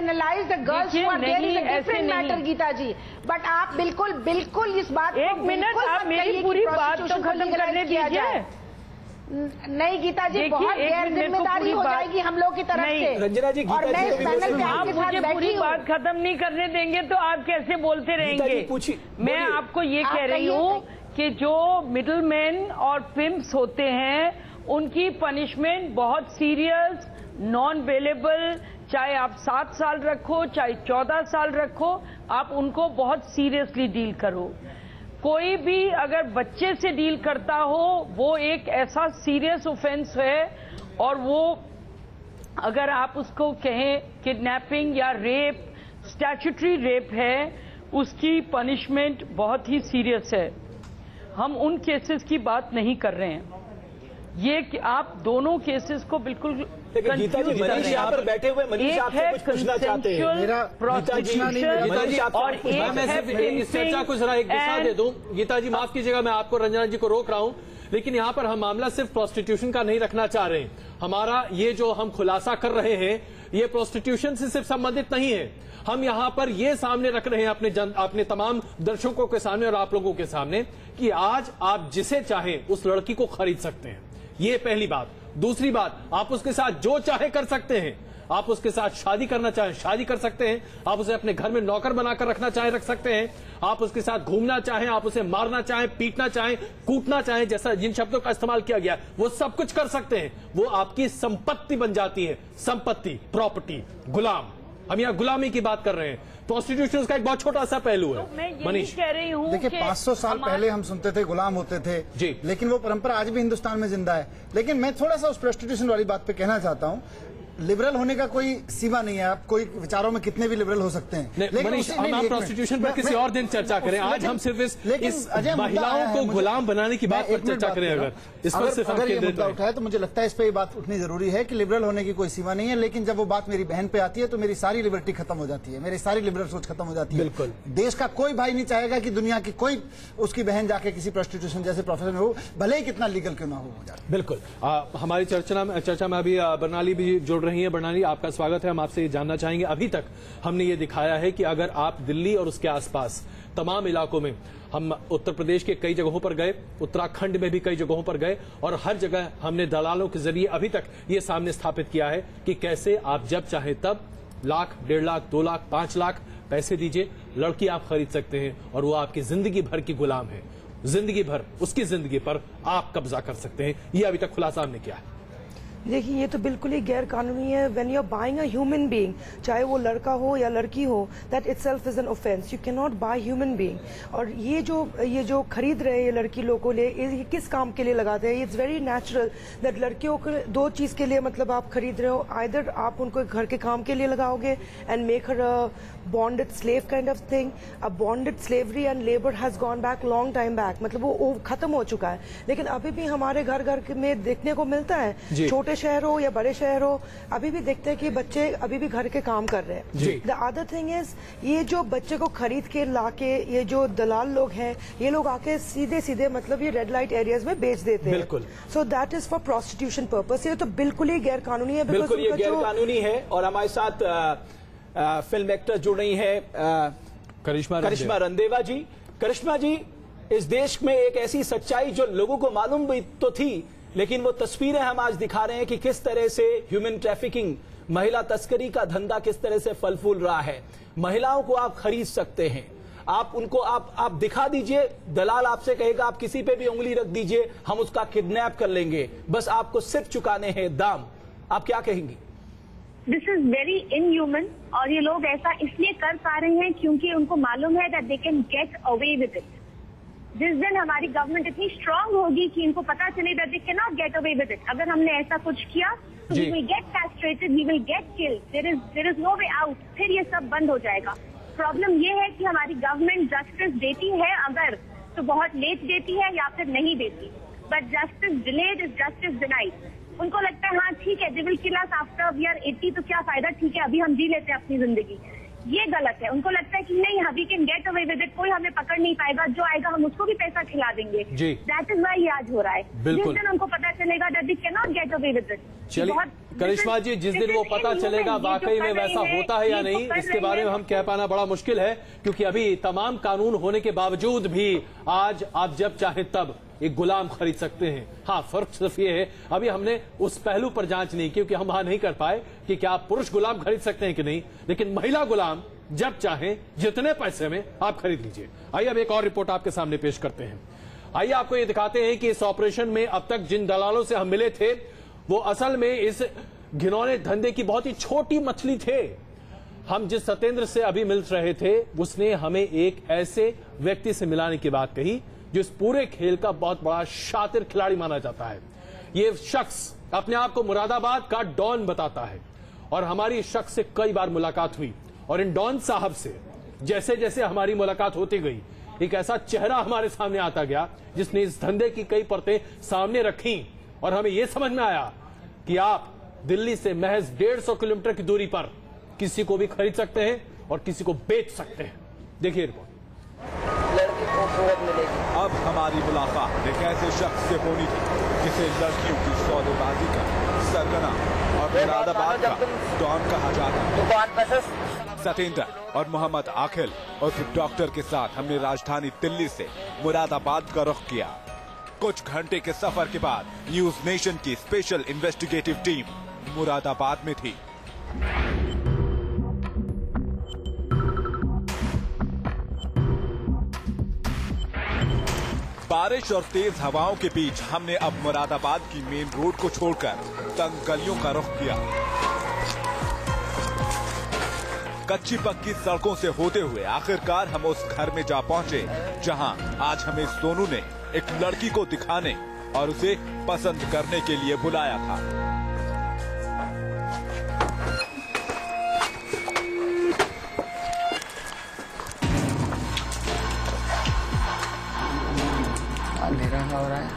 Criminalize the girls who are there is a different matter Geeta ji, but आप बिल्कुल इस बात एक मिनट, आप मेरी पूरी बात तो खत्म करने दीजिए। नहीं गीता जी, बहुत गैर जिम्मेदारी हो जाएगी हम लोग की तरफ से। रंजना जी, और मैं इस पैनल पे आप आपके साथ मुझे पूरी बैठी हूँ। बात खत्म नहीं करने देंगे तो आप कैसे बोलते रहेंगे? मैं आपको ये कह रही हूँ कि जो मिडिल मैन और पिम्प्स होते हैं उनकी पनिशमेंट बहुत सीरियस, नॉन बेलेबल, चाहे आप 7 साल रखो चाहे 14 साल रखो, आप उनको बहुत सीरियसली डील करो। कोई भी अगर बच्चे से डील करता हो वो एक ऐसा सीरियस ऑफेंस है, और वो अगर आप उसको कहें किडनैपिंग या रेप, स्टैट्यूटरी रेप है, उसकी पनिशमेंट बहुत ही सीरियस है। हम उन केसेस की बात नहीं कर रहे हैं, ये कि आप दोनों केसेस को बिल्कुल गीता जी, मनीष यहाँ पर बैठे हुए, मनीष आपसे कुछ पूछना चाहते हैं। और मैं सिर्फ इस चर्चा को जरा एक दिशा दे दूं। गीता जी माफ कीजिएगा, मैं आपको रंजना जी को रोक रहा हूं, लेकिन यहाँ पर हम मामला सिर्फ प्रोस्टिट्यूशन का नहीं रखना चाह रहे हैं। हमारा ये जो हम खुलासा कर रहे हैं ये प्रोस्टिट्यूशन से सिर्फ संबंधित नहीं है। हम यहाँ पर ये सामने रख रहे हैं अपने तमाम दर्शकों के सामने और आप लोगों के सामने कि आज आप जिसे चाहें उस लड़की को खरीद सकते हैं। ये पहली बात। दूसरी बात, आप उसके साथ जो चाहे कर सकते हैं। आप उसके साथ शादी करना चाहें शादी कर सकते हैं, आप उसे अपने घर में नौकर बनाकर रखना चाहें रख सकते हैं, आप उसके साथ घूमना चाहें, आप उसे मारना चाहें, पीटना चाहें, कूटना चाहें, जैसा जिन शब्दों का इस्तेमाल किया गया वो सब कुछ कर सकते हैं। वो आपकी संपत्ति बन जाती है, संपत्ति, प्रॉपर्टी, गुलाम। हम यहाँ गुलामी की बात कर रहे हैं। प्रोस्टिट्यूशन का एक बहुत छोटा सा पहलू है। तो मनीष कह रही हूँ, देखिए 500 साल पहले हम सुनते थे गुलाम होते थे जी, लेकिन वो परंपरा आज भी हिंदुस्तान में जिंदा है। लेकिन मैं थोड़ा सा उस प्रोस्टिट्यूशन वाली बात पे कहना चाहता हूँ, लिबरल होने का कोई सीमा नहीं है। आप कोई विचारों में कितने भी लिबरल हो सकते हैं। मनीष, हम आप प्रोस्टिट्यूशन पर किसी और दिन चर्चा करें। आज हम सिर्फ इस महिलाओं को गुलाम बनाने की बात पर चर्चा करें। अगर इस पर सिर्फ अगर ये मुद्दा उठाए तो मुझे लगता है इस पर बात उठनी जरूरी है कि लिबरल होने की कोई सीमा नहीं है। लेकिन जब वो बात मेरी बहन पे आती है तो मेरी सारी लिबर्टी खत्म हो जाती है, मेरी सारी लिबरल सोच खत्म हो जाती है। बिल्कुल, देश का कोई भाई नहीं चाहेगा कि दुनिया की कोई उसकी बहन जाके किसी प्रोस्टिट्यूशन जैसे प्रोफेशन में हो, भले ही कितना लीगल क्यों ना हो जाए। बिल्कुल। हमारी चर्चा में अभी बरनाली भी जुड़ रही है। बरनाली, आपका स्वागत है। हम आपसे ये जानना चाहेंगे, अभी तक हमने ये दिखाया है कि अगर आप दिल्ली और उसके आसपास तमाम इलाकों में, हम उत्तर प्रदेश के कई जगहों पर गए, उत्तराखंड में भी कई जगहों पर गए, और हर जगह हमने दलालों के जरिए अभी तक ये सामने स्थापित किया है कि कैसे आप जब चाहे तब लाख, 1.5 लाख, 2 लाख, 5 लाख पैसे दीजिए, लड़की आप खरीद सकते हैं और वो आपकी जिंदगी भर की गुलाम है। जिंदगी भर उसकी जिंदगी पर आप कब्जा कर सकते हैं। ये अभी तक खुलासा हमने किया है। देखिए, ये तो बिल्कुल ही गैर कानूनी है। When you are buying a human being, चाहे वो लड़का हो या लड़की हो, that itself is an offence. You can not buy human being. और ये जो खरीद रहे हैं लड़की लोगों को लिए, ये किस काम के लिए लगाते हैं? इट्स वेरी नेचुरल दैट लड़कियों को 2 चीज के लिए मतलब आप खरीद रहे हो। आइदर आप उनको घर के काम के लिए लगाओगे and make her a bonded slave kind of thing. A bonded slavery and labor has gone back long time back. मतलब वो खत्म हो चुका है, लेकिन अभी भी हमारे घर घर में देखने को मिलता है। छोटे शहर हो या बड़े शहर हो, अभी भी देखते हैं कि बच्चे अभी भी घर के काम कर रहे हैं। द अदर थिंग इज, ये जो बच्चे को खरीद के लाके, ये जो दलाल लोग हैं, ये लोग आके सीधे सीधे मतलब ये रेड लाइट एरियाज में बेच देते हैं। बिल्कुल। So that is for prostitution purpose. ये तो बिल्कुल ही गैर कानूनी है। बिल्कुल ये गैर कानूनी है। और हमारे साथ फिल्म एक्टर जुड़ रही है करिश्मा रंदेवा जी। करिश्मा जी, इस देश में एक ऐसी सच्चाई जो लोगों को मालूम भी तो थी, लेकिन वो तस्वीरें हम आज दिखा रहे हैं कि किस तरह से ह्यूमन ट्रैफिकिंग, महिला तस्करी का धंधा किस तरह से फल फूल रहा है। महिलाओं को आप खरीद सकते हैं, आप उनको आप दिखा दीजिए, दलाल आपसे कहेगा आप किसी पे भी उंगली रख दीजिए, हम उसका किडनैप कर लेंगे, बस आपको सिर्फ चुकाने हैं दाम। आप क्या कहेंगी? This is very inhuman. और ये लोग ऐसा इसलिए कर पा रहे हैं क्योंकि उनको मालूम है that they can get away with it. जिस दिन हमारी गवर्नमेंट इतनी स्ट्रांग होगी कि इनको पता चले that they can not get away with it, अगर हमने ऐसा कुछ किया तो we will get castrated, we will get killed, there is no way out, फिर ये सब बंद हो जाएगा। प्रॉब्लम ये है कि हमारी गवर्नमेंट जस्टिस देती है अगर तो बहुत लेट देती है या फिर नहीं देती, but justice delayed is justice denied. उनको लगता है हाँ ठीक है, they will kill us after we are 80, तो क्या फायदा, ठीक है अभी हम जी लेते हैं अपनी जिंदगी। ये गलत है। उनको लगता है कि नहीं we can get away with it, कोई हमें पकड़ नहीं पाएगा, जो आएगा हम उसको भी पैसा खिला देंगे। दैट इज वाई ये आज हो रहा है। जिस दिन उनको पता चलेगा that we can not get away with it. चलिए करिश्मा जी, जिस दिन वो पता चलेगा वाकई में वैसा होता है या नहीं, इसके बारे में हम कह पाना बड़ा मुश्किल है, क्योंकि अभी तमाम कानून होने के बावजूद भी आज आप जब चाहे तब एक गुलाम खरीद सकते हैं। हाँ, फर्क सिर्फ ये है, अभी हमने उस पहलू पर जांच नहीं की, क्योंकि हम वहां नहीं कर पाए कि क्या आप पुरुष गुलाम खरीद सकते हैं कि नहीं, लेकिन महिला गुलाम जब चाहे जितने पैसे में आप खरीद लीजिए। आइए अब एक और रिपोर्ट आपके सामने पेश करते हैं। आइए आपको ये दिखाते हैं कि इस ऑपरेशन में अब तक जिन दलालों से हम मिले थे वो असल में इस घिनौने धंधे की बहुत ही छोटी मछली थे। हम जिस सत्येंद्र से अभी मिल रहे थे उसने हमें एक ऐसे व्यक्ति से मिलाने की बात कही जो इस पूरे खेल का बहुत बड़ा शातिर खिलाड़ी माना जाता है। ये शख्स अपने आप को मुरादाबाद का डॉन बताता है और हमारी इस शख्स से कई बार मुलाकात हुई और इन डॉन साहब से जैसे जैसे हमारी मुलाकात होती गई एक ऐसा चेहरा हमारे सामने आता गया जिसने इस धंधे की कई परतें सामने रखी और हमें यह समझ में आया कि आप दिल्ली से महज 150 किलोमीटर की दूरी पर किसी को भी खरीद सकते हैं और किसी को बेच सकते हैं। देखिए रिपोर्ट। अब हमारी मुलाकात एक ऐसे शख्स से होनी थी जिसे लड़कियों की सौदेबाजी का सरगना और मुरादाबाद का डॉन कहा जाता है। सत्येंद्र और मोहम्मद आखिल और डॉक्टर के साथ हमने राजधानी दिल्ली से मुरादाबाद का रुख किया। कुछ घंटे के सफर के बाद न्यूज नेशन की स्पेशल इन्वेस्टिगेटिव टीम मुरादाबाद में थी। बारिश और तेज हवाओं के बीच हमने अब मुरादाबाद की मेन रोड को छोड़कर तंग गलियों का रुख किया। कच्ची पक्की सड़कों से होते हुए आखिरकार हम उस घर में जा पहुंचे जहां आज हमें सोनू ने एक लड़की को दिखाने और उसे पसंद करने के लिए बुलाया था। अंधेरा हो रहा है।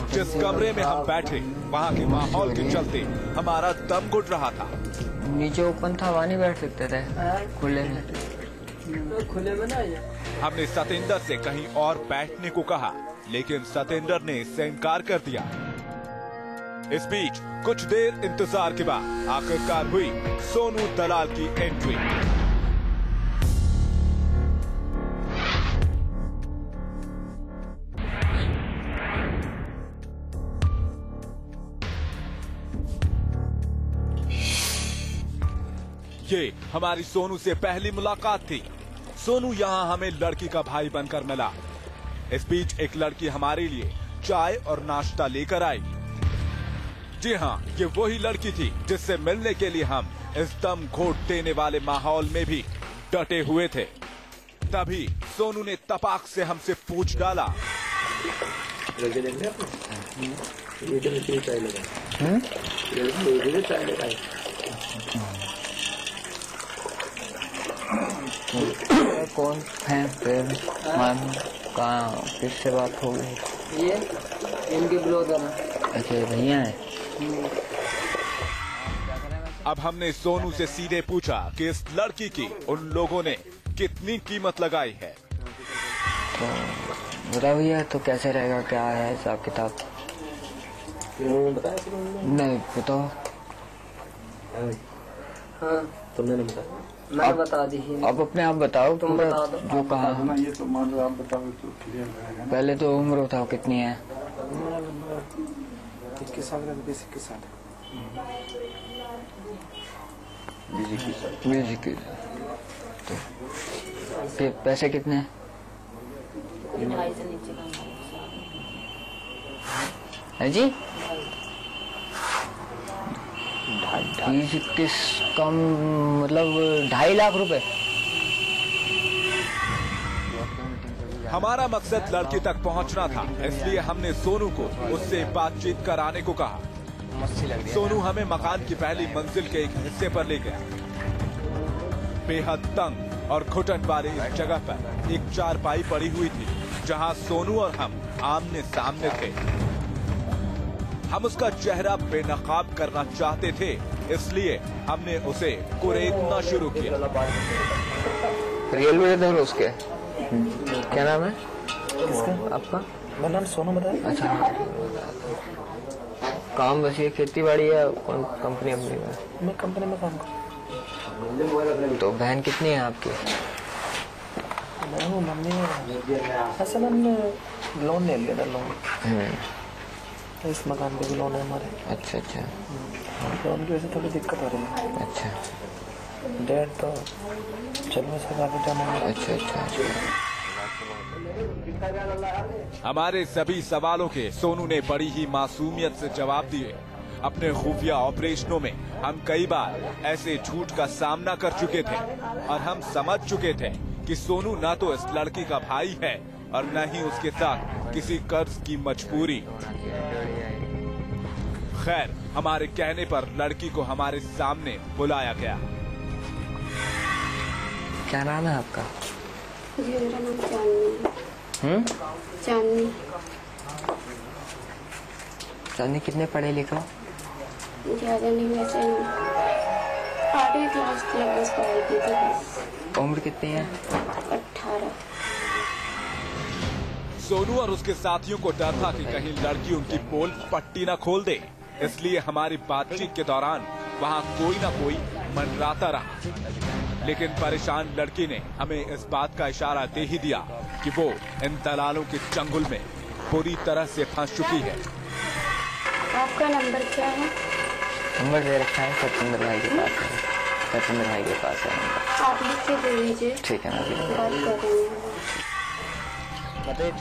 जिस कमरे में हम बैठे वहाँ के माहौल के चलते हमारा दम घुट रहा था। नीचे ओपन था, वहाँ नहीं बैठ सकते थे, खुले में। हमने सत्येंद्र से कहीं और बैठने को कहा लेकिन सत्येंद्र ने इससे इनकार कर दिया। इस बीच कुछ देर इंतजार के बाद आखिरकार हुई सोनू दलाल की एंट्री। ये हमारी सोनू से पहली मुलाकात थी। सोनू यहाँ हमें लड़की का भाई बनकर मिला। इस बीच एक लड़की हमारे लिए चाय और नाश्ता लेकर आई। जी हाँ, ये वही लड़की थी जिससे मिलने के लिए हम इस दम घोट देने वाले माहौल में भी डटे हुए थे। तभी सोनू ने तपाक से हमसे पूछ डाला, कौन है फिर? कहाँ किससे बात हो गई? ये इनके ब्लॉगर है। अच्छा भैया है। अब हमने सोनू से सीधे पूछा कि इस लड़की की उन लोगों ने कितनी कीमत लगाई है। तो बता भैया, तो कैसे रहेगा, क्या है हिसाब किताब? नहीं बताओ। हाँ, तुमने नहीं बताया, मैं बता दी। अब अपने आप बताओ, तुम बता दो जो कहा। ये तो मान लो आप बताओ तो क्लियर रहेगा। पहले तो उम्र बताओ कितनी है? 21 साल का, 20-21 साल। 20-21। तो पैसे कितने हैं? है जी 20-21 कम मतलब 2.5 लाख रुपए। हमारा मकसद लड़की तक पहुंचना था, इसलिए हमने सोनू को उससे बातचीत कराने को कहा। सोनू हमें मकान की पहली मंजिल के एक हिस्से पर ले गया। बेहद तंग और घुटन वाली इस जगह पर एक चारपाई पड़ी हुई थी जहां सोनू और हम आमने सामने थे। हम उसका चेहरा बेनकाब करना चाहते थे, इसलिए हमने उसे कुरेदना शुरू किया। रियल ब्रदर उसके क्या नाम है आपका? मेरा नाम सोनू बताया। अच्छा, काम वैसे खेती बाड़ी या कौन कंपनी अपनी में? मैं कंपनी में काम करता। तो बहन कितनी है आपकी? मैं हूँ मम्मी। असल हमने लोन ले लिया था, लोन इस मकान पे भी लोन है हमारे। अच्छा अच्छा। लोन की वजह से थोड़ी दिक्कत हो रही है। अच्छा, डेट तो 40 से काफी जमा है। अच्छा अच्छा। हमारे सभी सवालों के सोनू ने बड़ी ही मासूमियत से जवाब दिए। अपने खुफिया ऑपरेशनों में हम कई बार ऐसे झूठ का सामना कर चुके थे और हम समझ चुके थे कि सोनू न तो इस लड़की का भाई है और न ही उसके साथ किसी कर्ज की मजबूरी। खैर, हमारे कहने पर लड़की को हमारे सामने बुलाया गया। क्या नाम है आपका? जी मेरा नाम चांदनी। चांदनी। चांदनी कितने पढ़े लिखे हो? ज्यादा नहीं, वैसे 8वीं क्लास तक बस पढ़ाई की थी बस। उम्र कितनी है? 18। सोनू और उसके साथियों को डर था कि कहीं लड़की उनकी पोल पट्टी न खोल दे, इसलिए हमारी बातचीत के दौरान वहाँ कोई न कोई मंडराता रहा। लेकिन परेशान लड़की ने हमें इस बात का इशारा दे ही दिया कि वो इन दलालों के चंगुल में बुरी तरह से फंस चुकी है। आपका नंबर क्या है? नंबर दे रखा है, सत्येंद्र भाई के पास है। सत्येंद्र भाई के पास है नंबर। आप लिख के दे दीजिए। ठीक है ना। बात कर रहे हैं।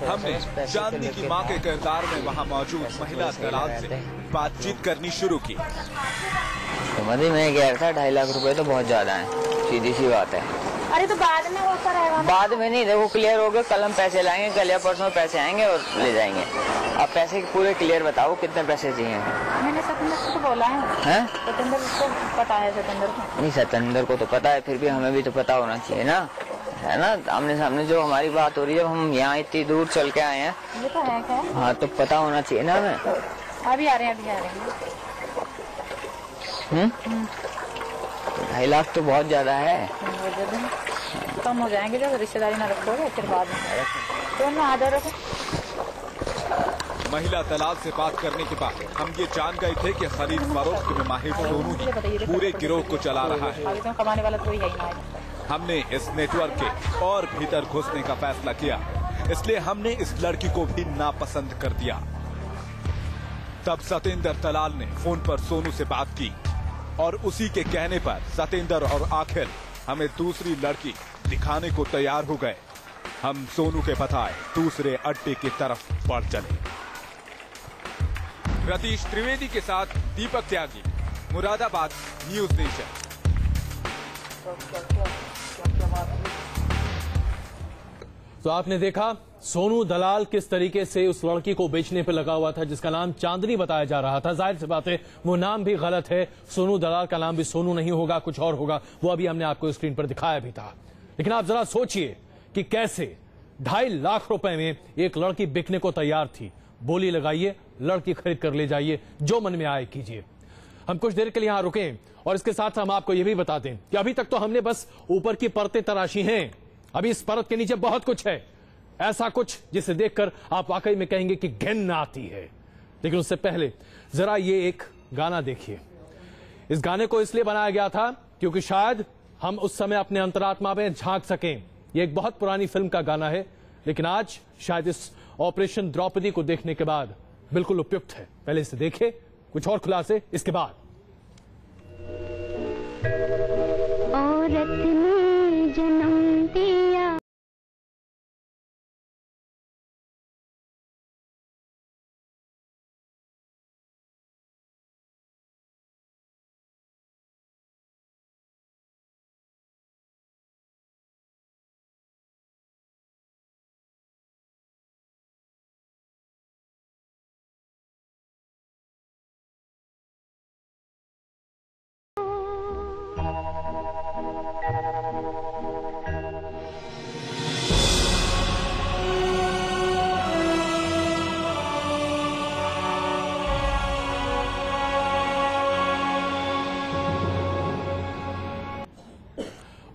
हमने चांदनी की मां के किरदार में वहां मौजूद महिला दलाल से बातचीत करनी शुरू की। तो मदी मैं कह रहा था 2.5 लाख रुपए तो बहुत ज्यादा है, सीधी सी बात है। अरे तो बाद में होता रहेगा। बाद में नहीं, देखो क्लियर हो गया, कल हम पैसे लाएंगे, कल या परसों पैसे आएंगे और ले जाएंगे। आप पैसे पूरे क्लियर बताओ कितने पैसे चाहिए। मैंने सतेंद्र को तो बोला है। सतेंद्र को पता है, सतेंद्र को नहीं, सतेंद्र को तो पता है, फिर भी हमें भी तो पता होना चाहिए ना, है ना। आमने सामने जो हमारी बात हो रही है, हम यहाँ इतनी दूर चल के आए हैं, ये तो है क्या? हाँ तो पता होना चाहिए ना हमें। अभी आ रहे हैं, अभी आ रहे हैं। 2.5 लाख तो बहुत ज्यादा है। कम हो जाएंगे जब रिश्तेदारी ना रखोगे फिर बाद में तो ना आधा रखो। महिला दलाल से बात करने के बाद हम ये जान गए थे कि खरीद फरोख्त में माहिर सोनू ही पूरे गिरोह को चला रहा है। तो कमाने वाला कोई है ही ना। हमने इस नेटवर्क के और भीतर घुसने का फैसला किया, इसलिए हमने इस लड़की को भी नापसंद कर दिया। तब सतेंद्र दलाल ने फोन पर सोनू से बात की और उसी के कहने पर सतेंद्र और आखिर हमें दूसरी लड़की दिखाने को तैयार हो गए। हम सोनू के बताए दूसरे अड्डे की तरफ बढ़ चले। रतीश त्रिवेदी के साथ दीपक त्यागी, मुरादाबाद, न्यूज नेशन। तो आपने देखा सोनू दलाल किस तरीके से उस लड़की को बेचने पर लगा हुआ था जिसका नाम चांदनी बताया जा रहा था। जाहिर सी बात है वो नाम भी गलत है, सोनू दलाल का नाम भी सोनू नहीं होगा, कुछ और होगा, वो अभी हमने आपको स्क्रीन पर दिखाया भी था। लेकिन आप जरा सोचिए कि कैसे 2.5 लाख रुपए में एक लड़की बिकने को तैयार थी। बोली लगाइए, लड़की खरीद कर ले जाइए, जो मन में आए कीजिए। हम कुछ देर के लिए यहां रुकें और इसके साथ हम आपको यह भी बता दें कि अभी तक तो हमने बस ऊपर की परतें तराशी हैं, अभी इस परत के नीचे बहुत कुछ है, ऐसा कुछ जिसे देखकर आप वाकई में कहेंगे कि घिन आती है। लेकिन उससे पहले जरा ये एक गाना देखिए। इस गाने को इसलिए बनाया गया था क्योंकि शायद हम उस समय अपने अंतरात्मा में झांक सकें। ये एक बहुत पुरानी फिल्म का गाना है, लेकिन आज शायद इस ऑपरेशन द्रौपदी को देखने के बाद बिल्कुल उपयुक्त है। पहले इसे देखें, कुछ और खुलासे इसके बाद। औरत ने जन्म दिया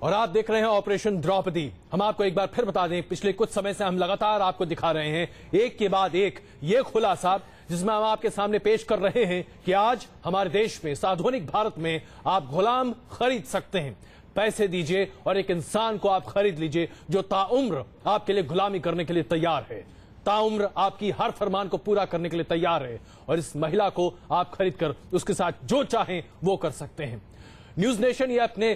और आप देख रहे हैं ऑपरेशन द्रौपदी। हम आपको एक बार फिर बता दें, पिछले कुछ समय से हम लगातार आपको दिखा रहे हैं एक के बाद एक ये खुलासा, जिसमें हम आपके सामने पेश कर रहे हैं कि आज हमारे देश में, इस आधुनिक भारत में, आप गुलाम खरीद सकते हैं। पैसे दीजिए और एक इंसान को आप खरीद लीजिए जो ताउम्र आपके लिए गुलामी करने के लिए तैयार है, ताउम्र आपकी हर फरमान को पूरा करने के लिए तैयार है। और इस महिला को आप खरीद कर उसके साथ जो चाहें वो कर सकते हैं। न्यूज नेशन ये अपने